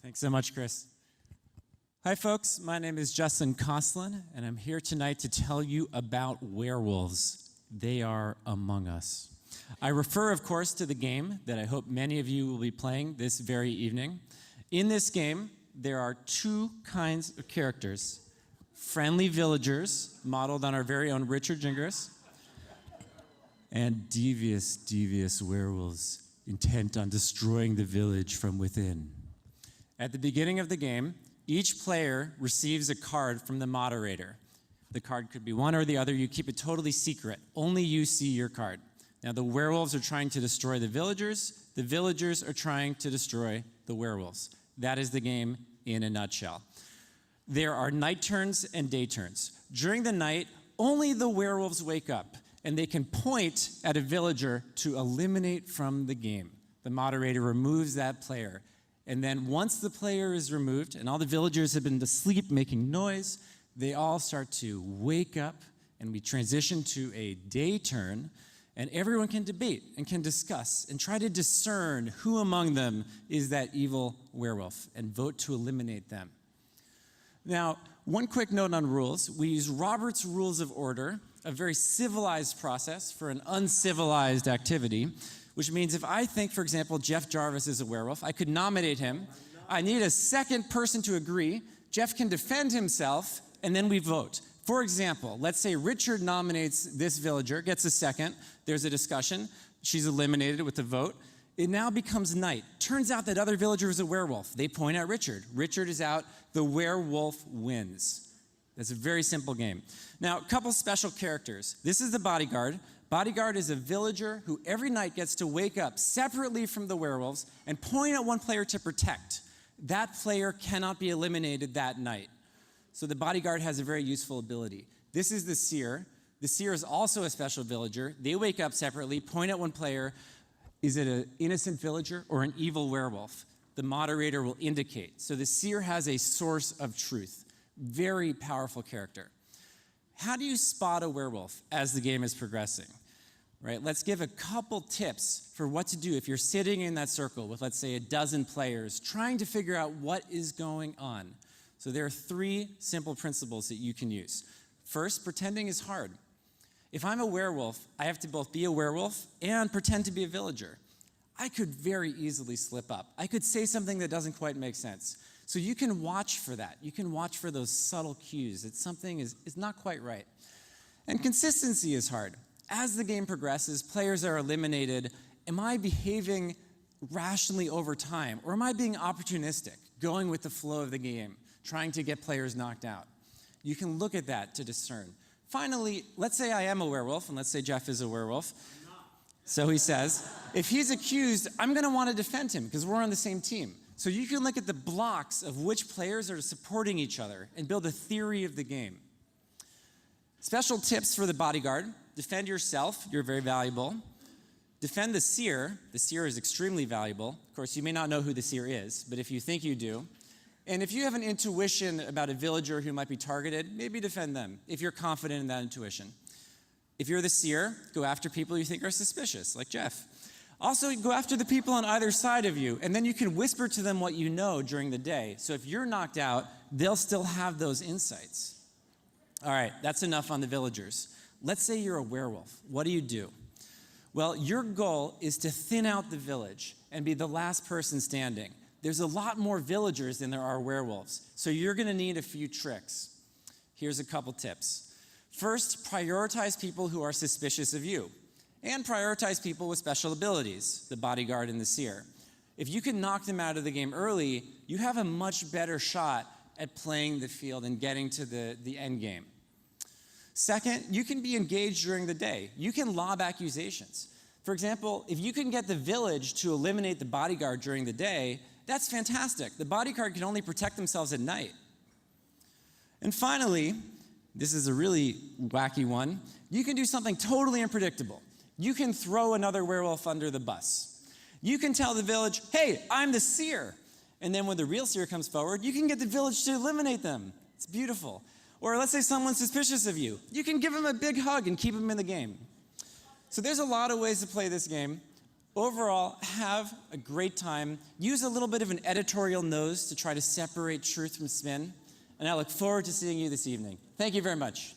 Thanks so much, Chris. Hi, folks. My name is Justin Kosslyn, and I'm here tonight to tell you about werewolves. They are among us. I refer, of course, to the game that I hope many of you will be playing this very evening. In this game, there are two kinds of characters. Friendly villagers, modeled on our very own Richard Gingras, and devious, devious werewolves intent on destroying the village from within. At the beginning of the game, each player receives a card from the moderator. The card could be one or the other. You keep it totally secret. Only you see your card. Now, the werewolves are trying to destroy the villagers. The villagers are trying to destroy the werewolves. That is the game in a nutshell. There are night turns and day turns. During the night, only the werewolves wake up, and they can point at a villager to eliminate from the game. The moderator removes that player. And then once the player is removed and all the villagers have been asleep making noise, they all start to wake up, and we transition to a day turn, and everyone can debate and can discuss and try to discern who among them is that evil werewolf and vote to eliminate them. Now, one quick note on rules. We use Robert's Rules of Order, a very civilized process for an uncivilized activity, which means if I think, for example, Jeff Jarvis is a werewolf, I could nominate him. I need a second person to agree. Jeff can defend himself, and then we vote. For example, let's say Richard nominates this villager, gets a second. There's a discussion. She's eliminated with the vote. It now becomes night. Turns out that other villager is a werewolf. They point at Richard. Richard is out. The werewolf wins. That's a very simple game. Now, a couple special characters. This is the Bodyguard. Bodyguard is a villager who every night gets to wake up separately from the werewolves and point at one player to protect. That player cannot be eliminated that night. So the Bodyguard has a very useful ability. This is the Seer. The Seer is also a special villager. They wake up separately, point at one player. Is it an innocent villager or an evil werewolf? The moderator will indicate. So the Seer has a source of truth. Very powerful character. How do you spot a werewolf as the game is progressing? Right, let's give a couple tips for what to do if you're sitting in that circle with, let's say, a dozen players trying to figure out what is going on. So there are three simple principles that you can use. First, pretending is hard. If I'm a werewolf, I have to both be a werewolf and pretend to be a villager. I could very easily slip up. I could say something that doesn't quite make sense. So you can watch for that. You can watch for those subtle cues that something is not quite right. And consistency is hard. As the game progresses, players are eliminated. Am I behaving rationally over time? Or am I being opportunistic, going with the flow of the game, trying to get players knocked out? You can look at that to discern. Finally, let's say I am a werewolf, and let's say Jeff is a werewolf. So he says, if he's accused, I'm going to want to defend him because we're on the same team. So you can look at the blocks of which players are supporting each other and build a theory of the game. Special tips for the Bodyguard. Defend yourself. You're very valuable. Defend the Seer. The Seer is extremely valuable. Of course, you may not know who the Seer is, but if you think you do. And if you have an intuition about a villager who might be targeted, maybe defend them if you're confident in that intuition. If you're the Seer, go after people you think are suspicious, like Jeff. Also, go after the people on either side of you, and then you can whisper to them what you know during the day. So if you're knocked out, they'll still have those insights. All right, that's enough on the villagers. Let's say you're a werewolf. What do? Well, your goal is to thin out the village and be the last person standing. There's a lot more villagers than there are werewolves, so you're going to need a few tricks. Here's a couple tips. First, prioritize people who are suspicious of you, and prioritize people with special abilities, the Bodyguard and the Seer. If you can knock them out of the game early, you have a much better shot at playing the field and getting to the end game. Second, you can be engaged during the day. You can lob accusations. For example, if you can get the village to eliminate the Bodyguard during the day, that's fantastic. The Bodyguard can only protect themselves at night. And finally, this is a really wacky one, you can do something totally unpredictable. You can throw another werewolf under the bus. You can tell the village, hey, I'm the Seer. And then when the real Seer comes forward, you can get the village to eliminate them. It's beautiful. Or let's say someone's suspicious of you. You can give them a big hug and keep them in the game. So there's a lot of ways to play this game. Overall, have a great time. Use a little bit of an editorial nose to try to separate truth from spin. And I look forward to seeing you this evening. Thank you very much.